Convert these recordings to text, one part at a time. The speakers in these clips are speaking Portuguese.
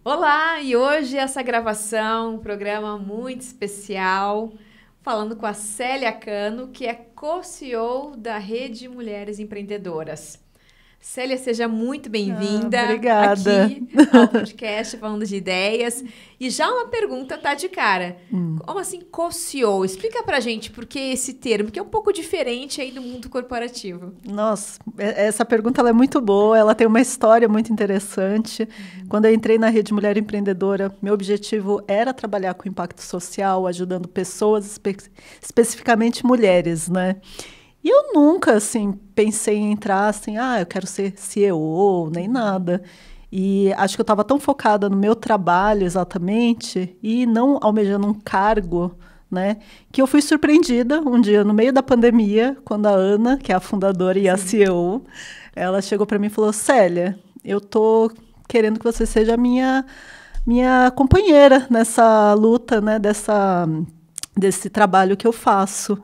Olá, e hoje essa gravação, um programa muito especial, falando com a Célia Cano, que é co-CEO da Rede Mulheres Empreendedoras. Célia, seja muito bem-vinda Obrigada. aqui ao podcast Falando de Ideias. E já uma pergunta tá de cara. Como assim co-CEO? Explica pra gente por que esse termo, que é um pouco diferente aí do mundo corporativo. Nossa, essa pergunta ela é muito boa, ela tem uma história muito interessante. Quando eu entrei na Rede Mulher Empreendedora, meu objetivo era trabalhar com impacto social, ajudando pessoas, especificamente mulheres, né? E eu nunca, assim, pensei em entrar assim, eu quero ser CEO, nem nada. E acho que eu estava tão focada no meu trabalho exatamente e não almejando um cargo, né, que eu fui surpreendida um dia no meio da pandemia, quando a Ana, que é a fundadora e a Sim. CEO, ela chegou para mim e falou: Célia, eu tô querendo que você seja a minha companheira nessa luta, né, desse trabalho que eu faço.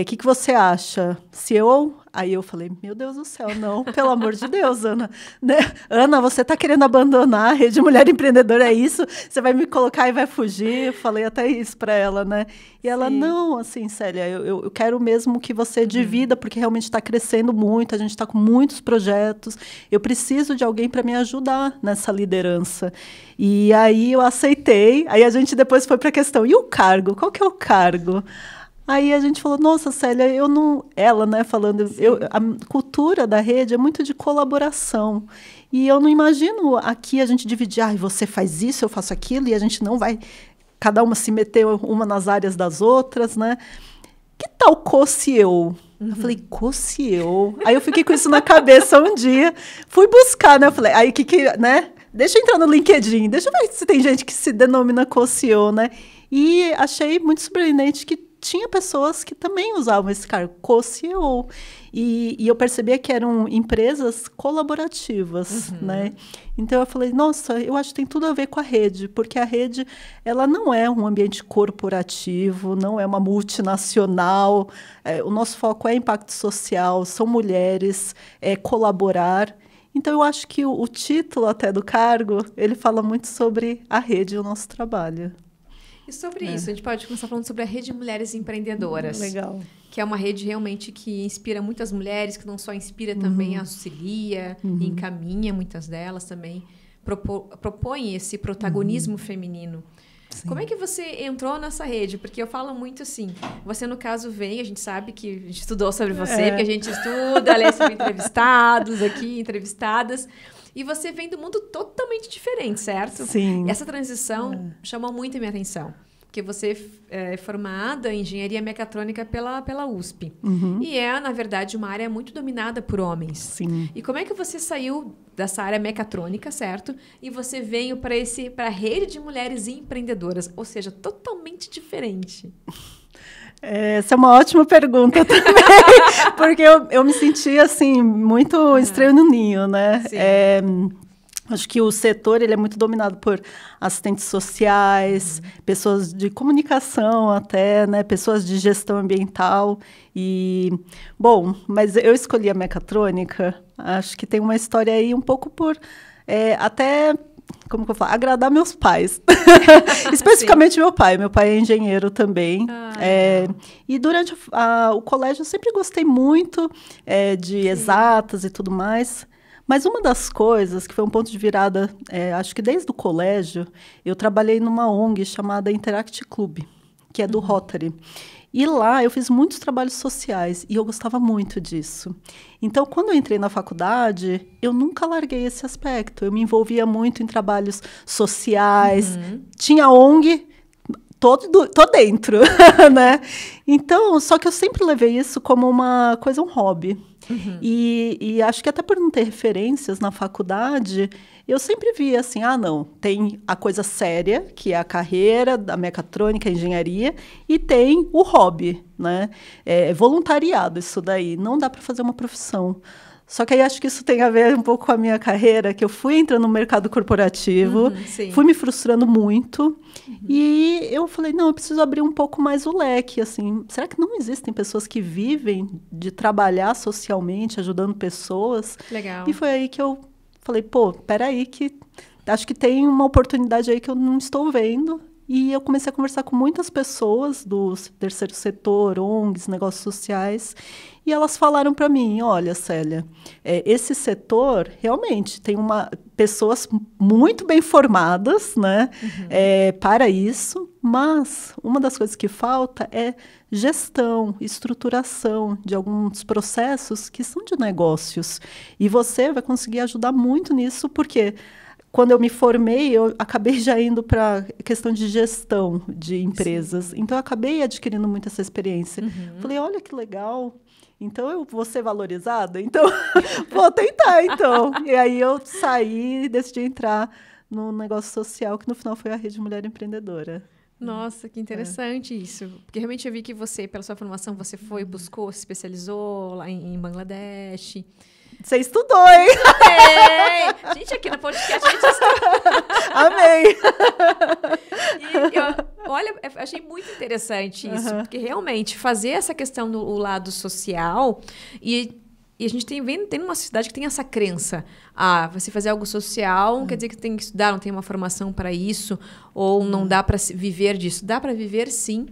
Que você acha? Se eu... Aí eu falei, meu Deus do céu, não, pelo amor de Deus, Ana. Né? Ana, você está querendo abandonar a Rede Mulher Empreendedora, é isso? Você vai me colocar e vai fugir? Eu falei até isso para ela, né? E ela, Sim. não, assim, Célia, eu quero mesmo que você divida, porque realmente está crescendo muito, a gente está com muitos projetos, eu preciso de alguém para me ajudar nessa liderança. E aí eu aceitei, aí a gente depois foi para a questão, e o cargo? Qual que é o cargo? Aí a gente falou, nossa, Célia, eu não... Ela, né, falando, a cultura da rede é muito de colaboração. E eu não imagino aqui a gente dividir, você faz isso, eu faço aquilo, e a gente não vai, cada uma se meter uma nas áreas das outras, né? Que tal co-CEO? Eu falei, co-CEO? Aí eu fiquei com isso na cabeça um dia, fui buscar, né? Eu falei, aí né? Deixa eu entrar no LinkedIn, deixa eu ver se tem gente que se denomina co-CEO, né? E achei muito surpreendente que tinha pessoas que também usavam esse cargo, co-CEO. E eu percebia que eram empresas colaborativas, né? Então eu falei, nossa, eu acho que tem tudo a ver com a rede, porque a rede, ela não é um ambiente corporativo, não é uma multinacional. O nosso foco é impacto social, são mulheres, é colaborar. Então eu acho que o título até do cargo, ele fala muito sobre a rede e o nosso trabalho. E sobre isso, a gente pode começar falando sobre a Rede Mulheres Empreendedoras, Legal. que é uma rede realmente que inspira muitas mulheres, que não só inspira, também auxilia e encaminha muitas delas também, propõe esse protagonismo feminino. Sim. Como é que você entrou nessa rede? Porque eu falo muito assim, você no caso vem, a gente sabe que a gente estudou sobre você, porque a gente estuda, lê sobre entrevistados aqui, entrevistadas, e você vem do mundo totalmente diferente, certo? Sim. E essa transição chamou muito a minha atenção. Porque você é formada em engenharia mecatrônica pela USP. E é, na verdade, uma área muito dominada por homens. Sim. E como é que você saiu dessa área mecatrônica, certo? E você veio para a rede de mulheres empreendedoras, ou seja, totalmente diferente. Essa é uma ótima pergunta também, porque eu me senti, assim, muito estranho no ninho, né? Sim. Acho que o setor ele é muito dominado por assistentes sociais, pessoas de comunicação até, né? Pessoas de gestão ambiental. Bom, mas eu escolhi a mecatrônica, acho que tem uma história aí um pouco por até... Como que eu falo? Agradar meus pais. Especificamente meu pai. Meu pai é engenheiro também. E durante o colégio eu sempre gostei muito de exatas e tudo mais. Mas uma das coisas que foi um ponto de virada, acho que desde o colégio, eu trabalhei numa ONG chamada Interact Club, que é do Rotary. E lá eu fiz muitos trabalhos sociais e eu gostava muito disso. Então, quando eu entrei na faculdade, eu nunca larguei esse aspecto. Eu me envolvia muito em trabalhos sociais. Tinha ONG, tô dentro, né? Então, só que eu sempre levei isso como uma coisa, um hobby. E acho que até por não ter referências na faculdade, eu sempre via assim, não, tem a coisa séria, que é a carreira da mecatrônica, engenharia, e tem o hobby, né? É voluntariado isso daí, não dá para fazer uma profissão. Só que aí acho que isso tem a ver um pouco com a minha carreira, que eu fui entrando no mercado corporativo, fui me frustrando muito, e eu falei, não, eu preciso abrir um pouco mais o leque, assim, será que não existem pessoas que vivem de trabalhar socialmente, ajudando pessoas? Legal. E foi aí que eu falei, pô, peraí que acho que tem uma oportunidade aí que eu não estou vendo. E eu comecei a conversar com muitas pessoas do terceiro setor, ONGs, negócios sociais, e elas falaram para mim, olha, Célia, esse setor realmente tem pessoas muito bem formadas, né, para isso, mas uma das coisas que falta é gestão, estruturação de alguns processos que são de negócios. E você vai conseguir ajudar muito nisso, porque quando eu me formei, eu acabei já indo para a questão de gestão de empresas. Sim. Então, eu acabei adquirindo muito essa experiência. Falei, olha que legal. Então, eu vou ser valorizada? Então, vou tentar, então. E aí, eu saí e decidi entrar no negócio social, que no final foi a Rede Mulher Empreendedora. Nossa, que interessante isso. Porque realmente eu vi que você, pela sua formação, você buscou, se especializou lá em Bangladesh. Você estudou, hein? Amei! Gente, aqui no podcast a gente estudou. Amei! Olha, achei muito interessante isso, porque realmente fazer essa questão do lado social e a gente tem uma sociedade que tem essa crença. Você fazer algo social não quer dizer que tem que estudar, não tem uma formação para isso, ou não dá para viver disso. Dá para viver, sim.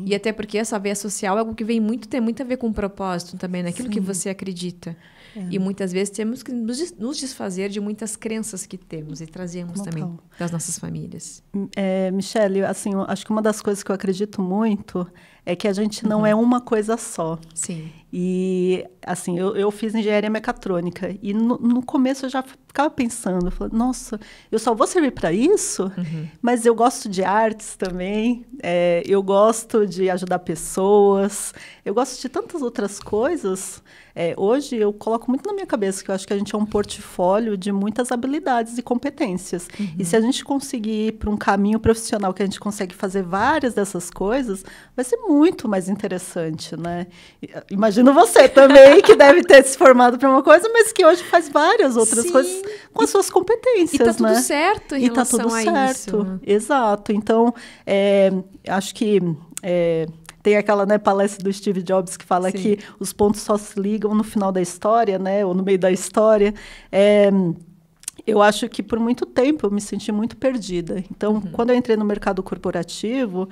E até porque essa veia social é algo que tem muito a ver com o propósito também, naquilo que você acredita. E muitas vezes temos que nos desfazer de muitas crenças que temos e trazemos também das nossas famílias. Michele, assim, acho que uma das coisas que eu acredito muito é que a gente não é uma coisa só. Sim. E, assim, eu fiz engenharia mecatrônica e no começo eu já ficava pensando, nossa, eu só vou servir para isso? Mas eu gosto de artes também, eu gosto de ajudar pessoas, eu gosto de tantas outras coisas. Hoje eu coloco muito na minha cabeça que eu acho que a gente é um portfólio de muitas habilidades e competências. E se a gente conseguir ir para um caminho profissional que a gente consegue fazer várias dessas coisas, vai ser muito mais interessante, né? Imagino você também, que deve ter se formado para uma coisa, mas que hoje faz várias outras coisas com as suas competências, e tá tudo certo em relação a isso. Exato. Então, acho que tem aquela, né, palestra do Steve Jobs que fala que os pontos só se ligam no final da história, né, ou no meio da história. Eu acho que por muito tempo eu me senti muito perdida. Então, quando eu entrei no mercado corporativo,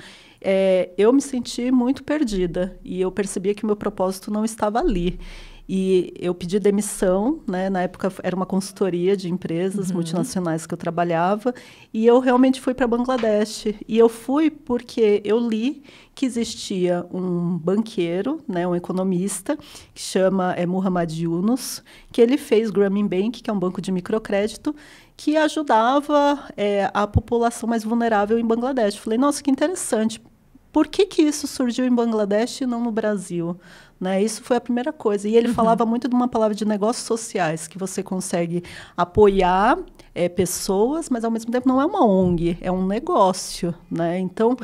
eu me senti muito perdida e eu percebia que o meu propósito não estava ali. E eu pedi demissão, né? Na época era uma consultoria de empresas multinacionais que eu trabalhava, e eu realmente fui para Bangladesh. E eu fui porque eu li que existia um banqueiro, né, um economista, que chama Muhammad Yunus, que ele fez Grameen Bank, que é um banco de microcrédito, que ajudava a população mais vulnerável em Bangladesh. Falei, nossa, que interessante. Por que isso surgiu em Bangladesh e não no Brasil? Né? Isso foi a primeira coisa. E ele falava muito de uma palavra de negócios sociais, que você consegue apoiar pessoas, mas ao mesmo tempo não é uma ONG, é um negócio. Né? Então,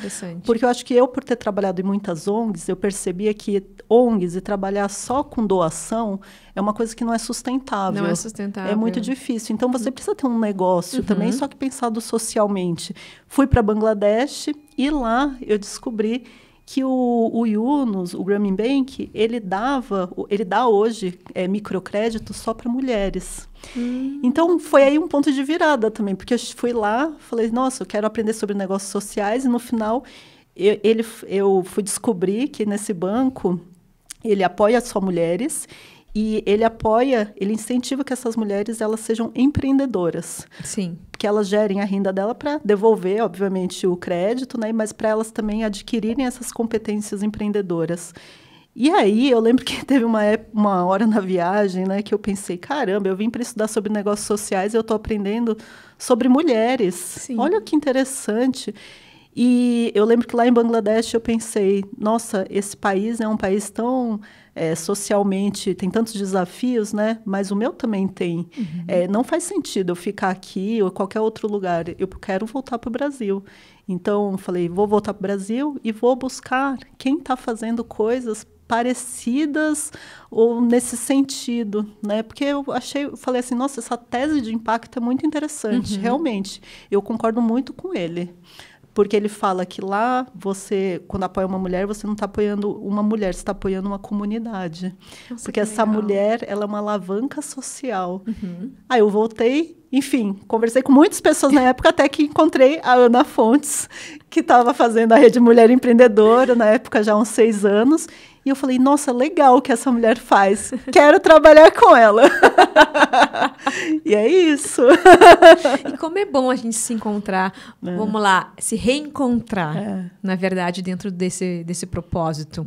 porque eu acho que por ter trabalhado em muitas ONGs, eu percebia que ONGs e trabalhar só com doação é uma coisa que não é sustentável. Não é sustentável. É muito difícil. Então, você precisa ter um negócio também, só que pensado socialmente. Fui para Bangladesh e lá eu descobri que o Yunus, o Grameen Bank, ele dá hoje microcrédito só para mulheres. Então, foi aí um ponto de virada também, porque eu fui lá, falei, nossa, eu quero aprender sobre negócios sociais, e no final eu fui descobrir que nesse banco ele apoia só mulheres, e ele incentiva que essas mulheres elas sejam empreendedoras. Sim. Que elas gerem a renda dela para devolver, obviamente, o crédito, né? Mas para elas também adquirirem essas competências empreendedoras. E aí, eu lembro que teve uma hora na viagem, né, que eu pensei, caramba, eu vim para estudar sobre negócios sociais e eu estou aprendendo sobre mulheres. Sim. Olha que interessante. E eu lembro que lá em Bangladesh eu pensei, nossa, esse país é um país tão socialmente, tem tantos desafios, né? Mas o meu também tem. Não faz sentido eu ficar aqui ou em qualquer outro lugar. Eu quero voltar para o Brasil. Então, falei, vou voltar para o Brasil e vou buscar quem está fazendo coisas parecidas ou nesse sentido, né? Porque eu falei assim, nossa, essa tese de impacto é muito interessante, realmente. Eu concordo muito com ele. porque ele fala que lá você, quando apoia uma mulher, você não está apoiando uma mulher, você está apoiando uma comunidade. Nossa, porque que essa legal. mulher, ela é uma alavanca social. Aí eu voltei, enfim, conversei com muitas pessoas na época, até que encontrei a Ana Fontes, que estava fazendo a Rede Mulher Empreendedora, na época já há uns 6 anos. E eu falei, nossa, legal o que essa mulher faz. Quero trabalhar com ela. E é isso. E como é bom a gente se encontrar, vamos lá, se reencontrar, na verdade, dentro desse propósito.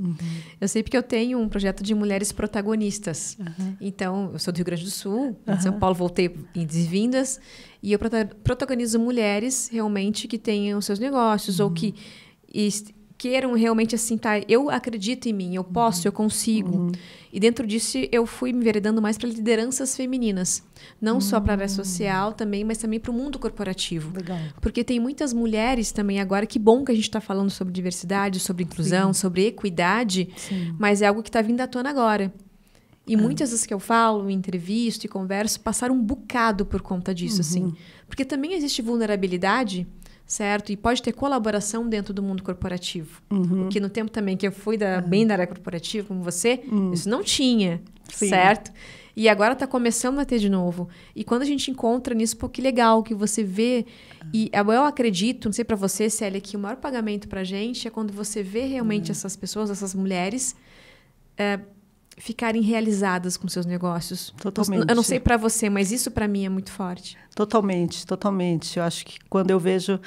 Eu sei porque eu tenho um projeto de mulheres protagonistas. Então, eu sou do Rio Grande do Sul, em São Paulo voltei em desvindas, e eu protagonizo mulheres realmente que tenham seus negócios ou que queiram realmente assim, tá, eu acredito em mim, eu posso, eu consigo. E dentro disso eu fui me enveredando mais para lideranças femininas, não só para a área social também, mas também para o mundo corporativo. Legal. Porque tem muitas mulheres também agora, que bom que a gente está falando sobre diversidade, sobre inclusão, sobre equidade, mas é algo que está vindo à tona agora. E muitas vezes que eu falo, entrevisto e converso, passaram um bocado por conta disso, assim. Porque também existe vulnerabilidade, certo? E pode ter colaboração dentro do mundo corporativo. Que no tempo também que eu fui bem da área corporativa, como você, isso não tinha, certo? E agora está começando a ter de novo. E quando a gente encontra nisso, pô, que legal que você vê. E eu acredito, não sei para você, Célia, que o maior pagamento para a gente é quando você vê realmente essas pessoas, essas mulheres, ficarem realizadas com seus negócios. Totalmente. Eu não sei para você, mas isso para mim é muito forte. Totalmente, totalmente. Eu acho que quando eu vejo...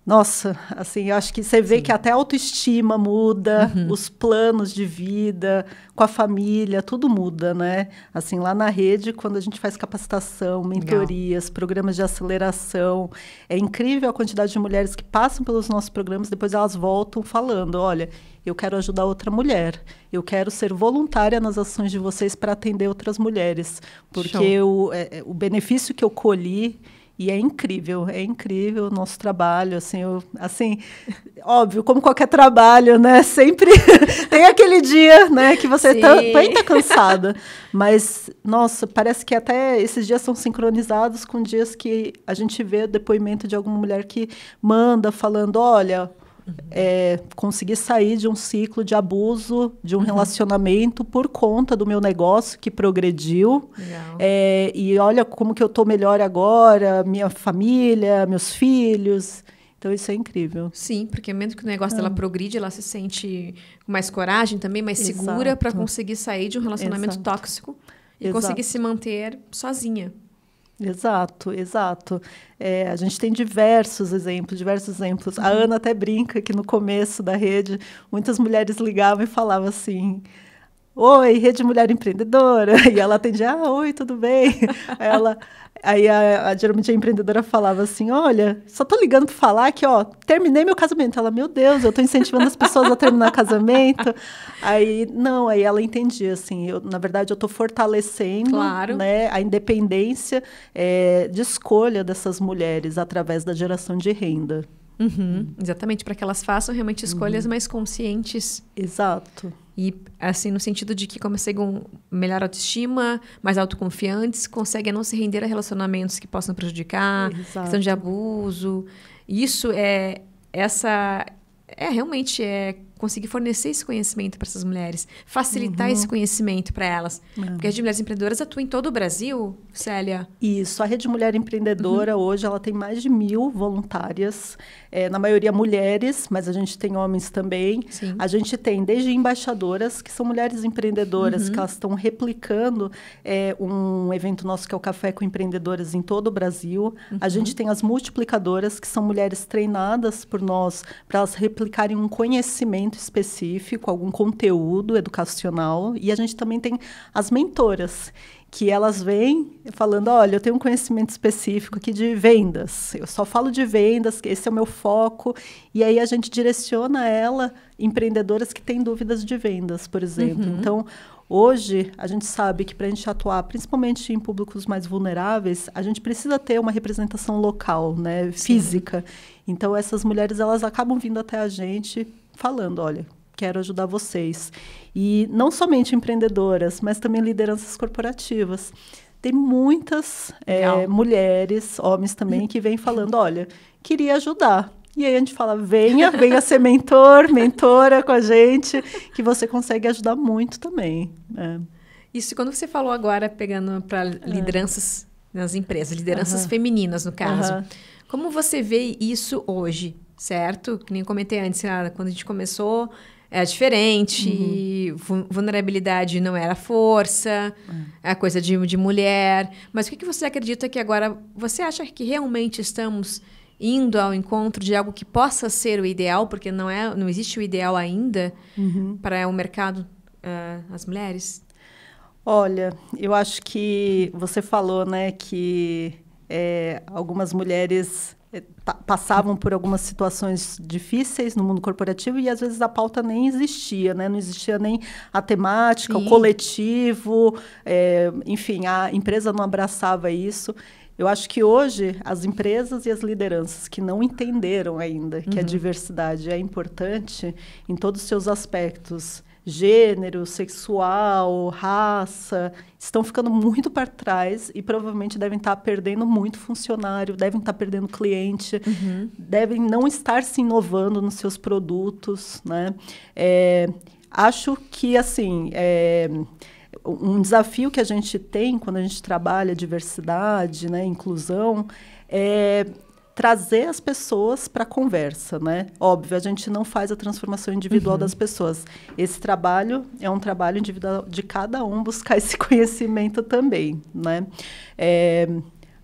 Nossa, assim, eu acho que você vê que até a autoestima muda, os planos de vida, com a família, tudo muda, né? Assim, lá na rede, quando a gente faz capacitação, mentorias, programas de aceleração, é incrível a quantidade de mulheres que passam pelos nossos programas, depois elas voltam falando, olha, eu quero ajudar outra mulher, eu quero ser voluntária nas ações de vocês para atender outras mulheres, porque o benefício que eu colhi. E é incrível o nosso trabalho, assim, óbvio, como qualquer trabalho, né, sempre tem aquele dia, né, que você também tá cansada, mas, nossa, parece que até esses dias são sincronizados com dias que a gente vê o depoimento de alguma mulher que manda falando, olha... consegui sair de um ciclo de abuso, de um relacionamento por conta do meu negócio que progrediu. E olha como que eu estou melhor agora, minha família, meus filhos. Então, isso é incrível. Sim, porque mesmo que o negócio dela progride, ela se sente com mais coragem também, mais segura para conseguir sair de um relacionamento tóxico e conseguir se manter sozinha. Exato. A gente tem diversos exemplos. A Ana até brinca que no começo da rede, muitas mulheres ligavam e falavam assim, oi, Rede Mulher Empreendedora. E ela atendia, oi, tudo bem? Geralmente a empreendedora falava assim, olha, só tô ligando para falar que, terminei meu casamento. Ela, meu Deus, eu tô incentivando as pessoas a terminar casamento. Aí ela entendia, assim, na verdade eu tô fortalecendo, né, a independência de escolha dessas mulheres através da geração de renda. Exatamente, para que elas façam realmente escolhas mais conscientes. Exato. E, assim, no sentido de que conseguem melhor autoestima, mais autoconfiantes, conseguem não se render a relacionamentos que possam prejudicar, questão de abuso. Isso realmente conseguir fornecer esse conhecimento para essas mulheres, facilitar esse conhecimento para elas. Porque a Rede Mulheres Empreendedoras atua em todo o Brasil, Célia? Isso, a Rede Mulher Empreendedora hoje ela tem mais de 1.000 voluntárias, na maioria mulheres, mas a gente tem homens também. Sim. A gente tem desde embaixadoras, que são mulheres empreendedoras, que elas estão replicando um evento nosso que é o Café com Empreendedoras em todo o Brasil. A gente tem as multiplicadoras, que são mulheres treinadas por nós para elas replicarem um conhecimento específico, algum conteúdo educacional. E a gente também tem as mentoras, que elas vêm falando, olha, eu tenho um conhecimento específico aqui de vendas, eu só falo de vendas, esse é o meu foco, e aí a gente direciona ela, empreendedoras que têm dúvidas de vendas, por exemplo. Então, hoje, a gente sabe que para a gente atuar, principalmente em públicos mais vulneráveis, a gente precisa ter uma representação local, né, física. Então, essas mulheres, elas acabam vindo até a gente falando, olha, quero ajudar vocês. E não somente empreendedoras, mas também lideranças corporativas. Tem muitas mulheres, homens também, que vêm falando, olha, queria ajudar. E aí a gente fala, venha ser mentor, mentora com a gente, que você consegue ajudar muito também. Isso, quando você falou agora, pegando para lideranças nas empresas, lideranças femininas, no caso. Como você vê isso hoje, certo? Que nem eu comentei antes, quando a gente começou, era diferente, vulnerabilidade não era força, é coisa de mulher. Mas o que você acredita que agora... Você acha que realmente estamos indo ao encontro de algo que possa ser o ideal, porque não existe o ideal ainda para o mercado, as mulheres? Olha, eu acho que você falou, né, que algumas mulheres passavam por algumas situações difíceis no mundo corporativo e às vezes a pauta nem existia, né? Não existia nem a temática, o coletivo, enfim, a empresa não abraçava isso. Eu acho que hoje as empresas e as lideranças que não entenderam ainda que a diversidade é importante em todos os seus aspectos, gênero, sexual, raça, estão ficando muito para trás e provavelmente devem estar perdendo muito funcionário, devem estar perdendo cliente, devem não estar se inovando nos seus produtos, né? Acho que, assim, um desafio que a gente tem quando a gente trabalha diversidade, né, inclusão, é trazer as pessoas para a conversa, né? Óbvio, a gente não faz a transformação individual das pessoas. Esse trabalho é um trabalho individual de cada um buscar esse conhecimento também, né?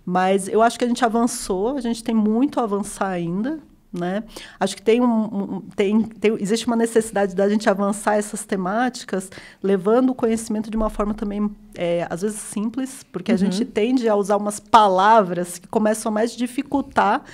Mas eu acho que a gente avançou, a gente tem muito a avançar ainda, né? Acho que existe uma necessidade da gente avançar essas temáticas, levando o conhecimento de uma forma também, às vezes, simples, porque a gente tende a usar umas palavras que começam a mais dificultar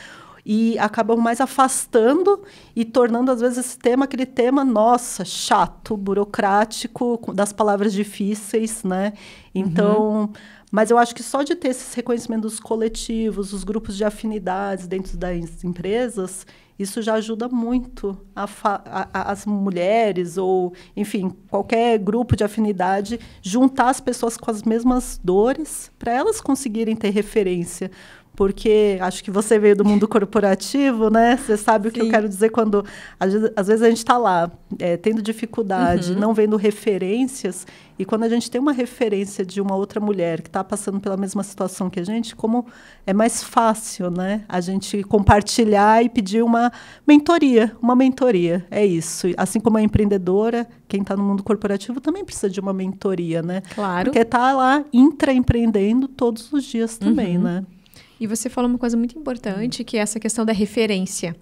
e acabam mais afastando e tornando, às vezes, esse tema, aquele tema, nossa, chato, burocrático, das palavras difíceis, né? Então... Mas eu acho que só de ter esses reconhecimentos coletivos, os grupos de afinidades dentro das empresas, isso já ajuda muito as mulheres ou, enfim, qualquer grupo de afinidade, juntar as pessoas com as mesmas dores para elas conseguirem ter referência. Porque acho que você veio do mundo corporativo, né? Você sabe o que eu quero dizer quando... Às vezes a gente está lá, tendo dificuldade, não vendo referências, e quando a gente tem uma referência de uma outra mulher que está passando pela mesma situação que a gente, como é mais fácil, né? A gente compartilhar e pedir uma mentoria. É isso. Assim como a empreendedora, quem está no mundo corporativo também precisa de uma mentoria, né? Claro. Porque está lá intraempreendendo todos os dias também, né? E você falou uma coisa muito importante, que é essa questão da referência.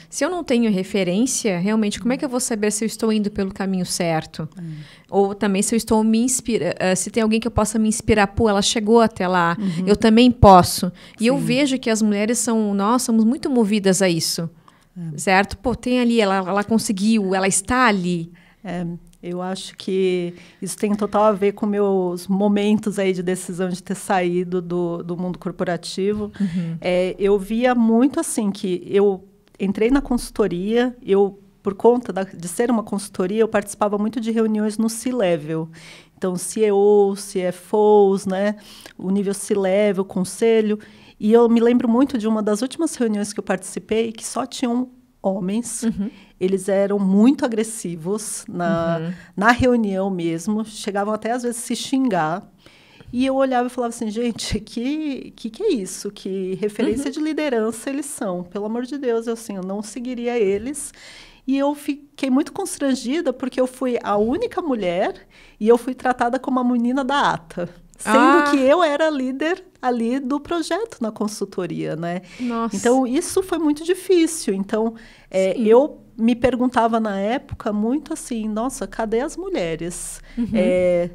Se eu não tenho referência, realmente, como é que eu vou saber se eu estou indo pelo caminho certo? Ou também se eu estou se tem alguém que eu possa me inspirar, pô, ela chegou até lá, eu também posso. E eu vejo que as mulheres somos muito movidas a isso, certo? Pô, tem ali, ela conseguiu, ela está ali. Eu acho que isso tem total a ver com meus momentos aí de decisão de ter saído do mundo corporativo. Eu via muito assim que eu entrei na consultoria, por conta de ser uma consultoria, eu participava muito de reuniões no C-Level. Então, CEO, CFOs, né? O nível C-Level, conselho. E eu me lembro muito de uma das últimas reuniões que eu participei, que só tinham homens. Eles eram muito agressivos na reunião mesmo, chegavam até às vezes se xingar. E eu olhava e falava assim, gente, que é isso? Que referência de liderança eles são? Pelo amor de Deus, eu não seguiria eles. E eu fiquei muito constrangida porque eu fui a única mulher e eu fui tratada como a menina da ata. Sendo que eu era líder ali do projeto na consultoria, né? Nossa. Então, isso foi muito difícil. Então, eu me perguntava na época muito assim, nossa, cadê as mulheres?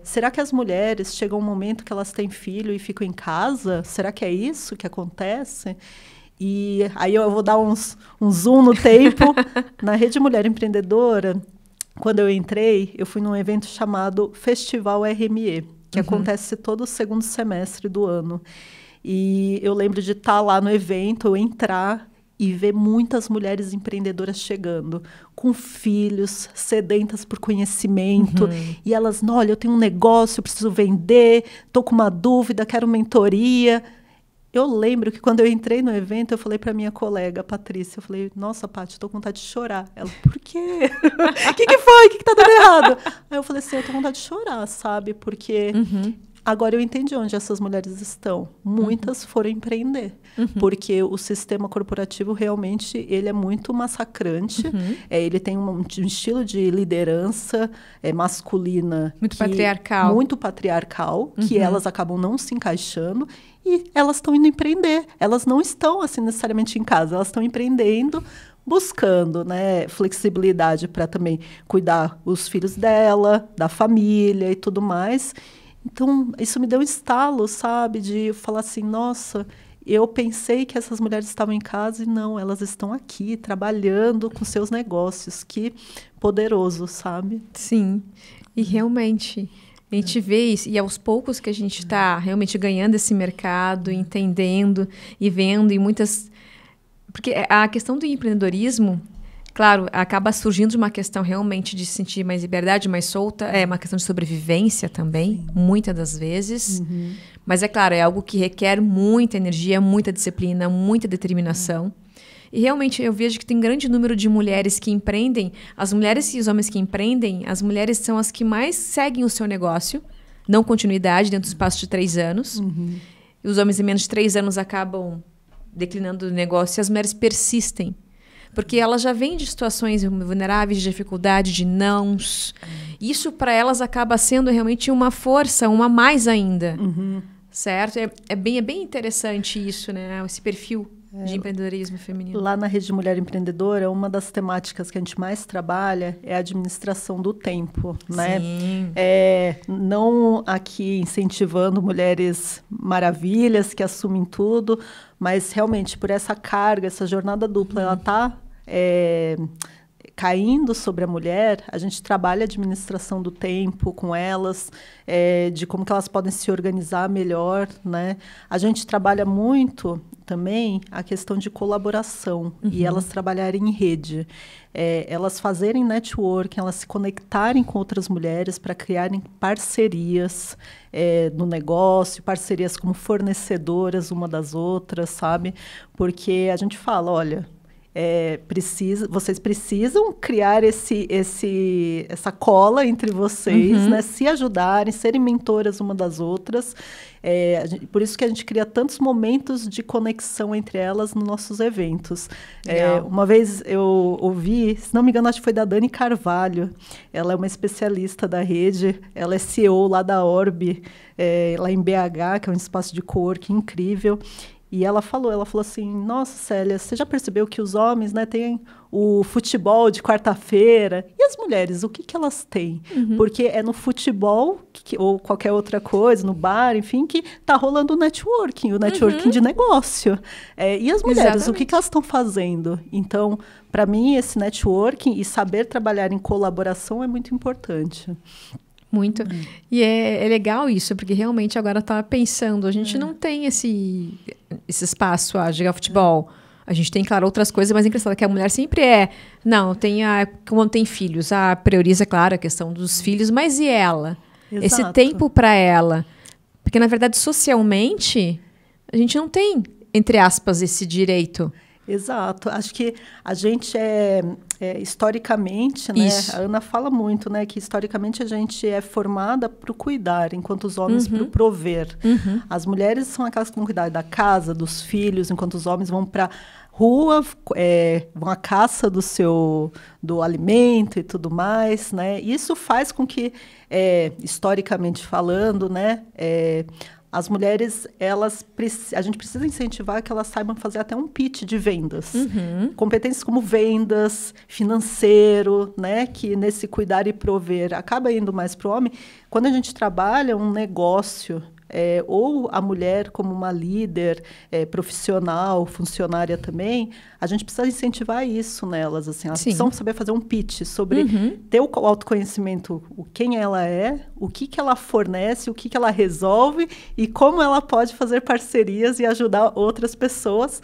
Será que as mulheres chegam um momento que elas têm filho e ficam em casa? Será que é isso que acontece? E aí eu vou dar um zoom no tempo. Na Rede Mulher Empreendedora, quando eu entrei, eu fui num evento chamado Festival RME, que acontece todo o segundo semestre do ano. E eu lembro de estar lá no evento, eu entrar e ver muitas mulheres empreendedoras chegando, com filhos, sedentas por conhecimento. E elas, olha, eu tenho um negócio, eu preciso vender, estou com uma dúvida, quero mentoria. Eu lembro que quando eu entrei no evento, eu falei para minha colega, Patrícia, eu falei, nossa, Paty, tô com vontade de chorar. Ela, por quê? O que foi? O que tá dando errado? Aí eu falei assim, eu tô com vontade de chorar, sabe? Porque agora eu entendi onde essas mulheres estão. Muitas foram empreender. Porque o sistema corporativo realmente ele é muito massacrante. Ele tem um estilo de liderança masculina. Muito patriarcal. Muito patriarcal, que elas acabam não se encaixando. E elas estão indo empreender. Elas não estão, assim, necessariamente em casa. Elas estão empreendendo, buscando, né, flexibilidade para também cuidar os filhos dela, da família e tudo mais. Então, isso me deu um estalo, sabe? De falar assim, nossa, eu pensei que essas mulheres estavam em casa e não, elas estão aqui, trabalhando com seus negócios. Que poderoso, sabe? Sim, e realmente... A gente vê isso, e aos poucos que a gente está realmente ganhando esse mercado, entendendo e vendo, e muitas... Porque a questão do empreendedorismo, claro, acaba surgindo de uma questão realmente de se sentir mais liberdade, mais solta, é uma questão de sobrevivência também, muitas das vezes. Mas é claro, é algo que requer muita energia, muita disciplina, muita determinação. E realmente eu vejo que tem grande número de mulheres que empreendem. As mulheres e os homens que empreendem, as mulheres são as que mais seguem o seu negócio, dão continuidade dentro do espaço de 3 anos. E os homens em menos de 3 anos acabam declinando o negócio e as mulheres persistem. Porque elas já vêm de situações vulneráveis, de dificuldade, de nãos. Isso para elas acaba sendo realmente uma força, uma mais ainda. Certo? É bem interessante isso, né? Esse perfil de empreendedorismo feminino. Lá na Rede Mulher Empreendedora, uma das temáticas que a gente mais trabalha é a administração do tempo, né? Sim. Não aqui incentivando mulheres maravilhas que assumem tudo, mas realmente por essa carga, essa jornada dupla, ela está caindo sobre a mulher. A gente trabalha a administração do tempo com elas, de como que elas podem se organizar melhor, né? A gente trabalha muito também a questão de colaboração e elas trabalharem em rede. Elas fazerem networking, elas se conectarem com outras mulheres para criarem parcerias no negócio, parcerias como fornecedoras uma das outras, sabe? Porque a gente fala, olha... vocês precisam criar essa cola entre vocês, né? Se ajudarem, serem mentoras uma das outras. Por isso que a gente cria tantos momentos de conexão entre elas nos nossos eventos. Uma vez eu ouvi, se não me engano, acho que foi da Dani Carvalho. Ela é uma especialista da rede, ela é CEO lá da Orbe, lá em BH, que é um espaço de coworking incrível. E ela falou assim, nossa, Célia, você já percebeu que os homens, né, têm o futebol de quarta-feira? E as mulheres, o que elas têm? Porque é no futebol, ou qualquer outra coisa, no bar, enfim, que está rolando o networking de negócio. E as mulheres, o que elas estão fazendo? Então, para mim, esse networking e saber trabalhar em colaboração é muito importante. Muito. E é legal isso, porque realmente agora eu estava pensando, a gente não tem esse espaço a jogar futebol. A gente tem, claro, outras coisas, mas é engraçado que a mulher sempre quando tem filhos, prioriza, claro, a questão dos filhos, mas e ela? Exato. Esse tempo para ela. Porque, na verdade, socialmente, a gente não tem, entre aspas, esse direito. Exato. Acho que a gente historicamente, né? A Ana fala muito, né? Que historicamente a gente é formada para o cuidar, enquanto os homens para o prover. As mulheres são aquelas que vão cuidar da casa, dos filhos, enquanto os homens vão para rua, vão à caça do alimento e tudo mais, né? Isso faz com que, historicamente falando, né? As mulheres, a gente precisa incentivar que elas saibam fazer até um pitch de vendas. Competências como vendas, financeiro, né? Que nesse cuidar e prover acaba indo mais para o homem. Quando a gente trabalha um negócio, ou a mulher como uma líder profissional, funcionária também, a gente precisa incentivar isso nelas. Assim, elas precisam saber fazer um pitch sobre ter o autoconhecimento, quem ela é, o que ela fornece, o que ela resolve e como ela pode fazer parcerias e ajudar outras pessoas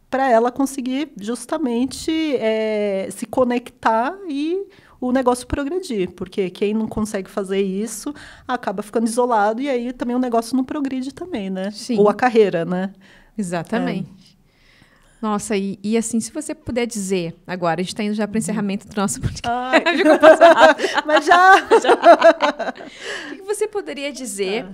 para ela conseguir justamente se conectar e o negócio progredir, porque quem não consegue fazer isso acaba ficando isolado e aí também o negócio não progride também, né? Sim. Ou a carreira, né? Exatamente. Nossa, e assim, se você puder dizer, agora, a gente está indo já para o encerramento do nosso podcast. Mas já! O que você poderia dizer,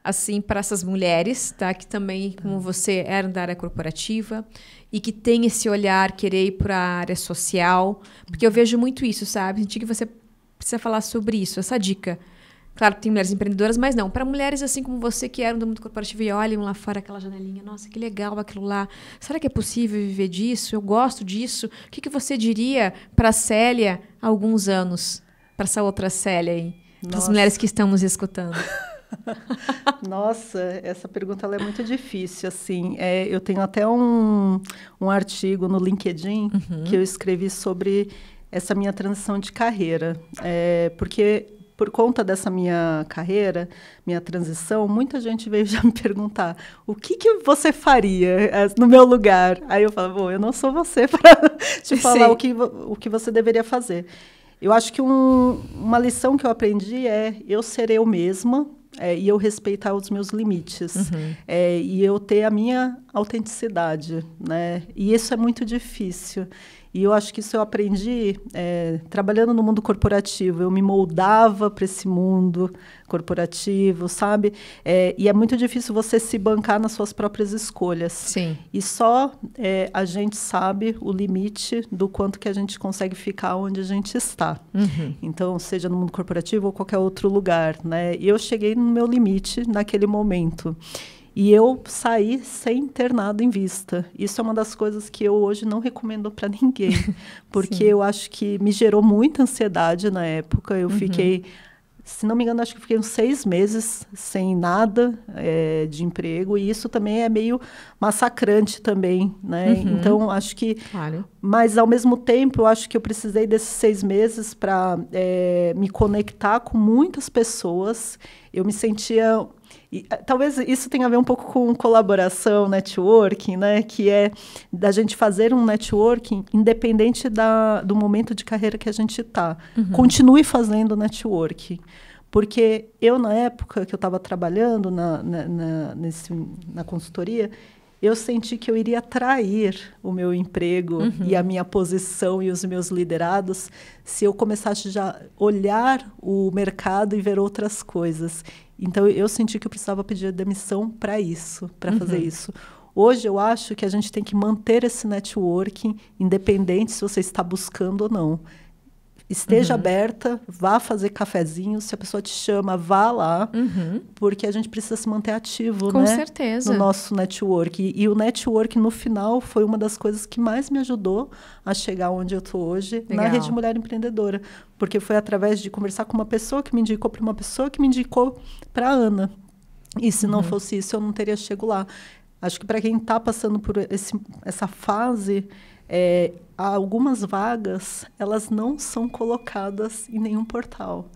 assim, para essas mulheres, tá? Que também, como você, eram da área corporativa e que tem esse olhar, querer ir para a área social? Porque eu vejo muito isso, sabe? Senti que você precisa falar sobre isso, essa dica. Claro, tem mulheres empreendedoras, mas não. Para mulheres assim como você, que eram do mundo corporativo e olham lá fora aquela janelinha. Nossa, que legal aquilo lá. Será que é possível viver disso? Eu gosto disso. O que você diria para a Célia há alguns anos? Para essa outra Célia aí. Para as mulheres que estão nos escutando. Nossa, essa pergunta ela é muito difícil, assim. Eu tenho até um artigo no LinkedIn que eu escrevi sobre essa minha transição de carreira. Porque... Por conta dessa minha carreira, minha transição, muita gente veio já me perguntar o que você faria no meu lugar? Aí eu falo, bom, eu não sou você para te falar o que você deveria fazer. Eu acho que uma lição que eu aprendi é eu ser eu mesma e eu respeitar os meus limites. E eu ter a minha autenticidade, né? E isso é muito difícil. E eu acho que isso eu aprendi trabalhando no mundo corporativo. Eu me moldava para esse mundo corporativo, sabe? E é muito difícil você se bancar nas suas próprias escolhas. Sim. E só a gente sabe o limite do quanto que a gente consegue ficar onde a gente está. Então, seja no mundo corporativo ou qualquer outro lugar, né? E eu cheguei no meu limite naquele momento. E eu saí sem ter nada em vista. Isso é uma das coisas que eu hoje não recomendo para ninguém, porque eu acho que me gerou muita ansiedade na época. Eu fiquei, se não me engano, acho que fiquei uns 6 meses sem nada de emprego, e isso também é meio massacrante também, né? Então, acho que... Claro. Mas, ao mesmo tempo, eu acho que eu precisei desses 6 meses para me conectar com muitas pessoas. Eu me sentia... talvez isso tenha a ver um pouco com colaboração, networking, né? Que é da gente fazer um networking independente do momento de carreira que a gente está. Continue fazendo networking. Porque eu, na época que eu estava trabalhando na consultoria, eu senti que eu iria trair o meu emprego e a minha posição e os meus liderados se eu começasse já a olhar o mercado e ver outras coisas. Então, eu senti que eu precisava pedir demissão para isso, para fazer isso. Hoje, eu acho que a gente tem que manter esse networking, independente se você está buscando ou não. Esteja aberta, vá fazer cafezinho, se a pessoa te chama, vá lá, porque a gente precisa se manter ativo, Com certeza. No nosso network. E o network, no final, foi uma das coisas que mais me ajudou a chegar onde eu estou hoje, na Rede Mulher Empreendedora. Porque foi através de conversar com uma pessoa que me indicou para uma pessoa que me indicou para a Ana. E se não fosse isso, eu não teria chegado lá. Acho que para quem está passando por essa fase... algumas vagas, elas não são colocadas em nenhum portal.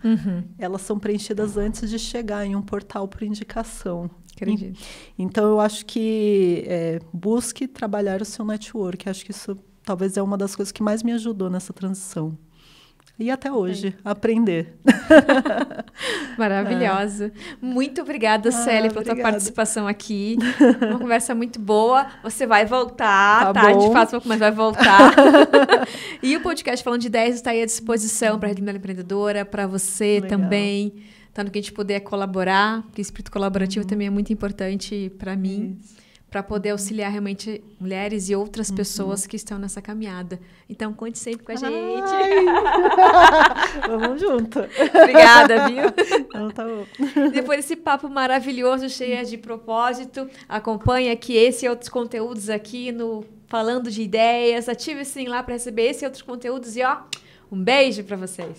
Elas são preenchidas antes de chegar em um portal por indicação. Acredito. Então, eu acho que busque trabalhar o seu network. Acho que isso talvez é uma das coisas que mais me ajudou nessa transição. E até hoje, aprender. Maravilhosa. Muito obrigada, Célia, pela tua participação aqui. Uma conversa muito boa. Você vai voltar, tá? De fato, mas vai voltar. E o podcast Falando de Ideias está aí à disposição para a Rede Mulher Empreendedora, para você também. Tanto que a gente puder colaborar, porque o espírito colaborativo também é muito importante para mim. Para poder auxiliar realmente mulheres e outras pessoas que estão nessa caminhada. Então, conte sempre com a gente. Vamos junto. Obrigada, viu? Então, tá bom. Depois desse papo maravilhoso, cheio de propósito, acompanhe aqui esse e outros conteúdos aqui no Falando de Ideias. Ative o sininho lá para receber esse e outros conteúdos. E, um beijo para vocês.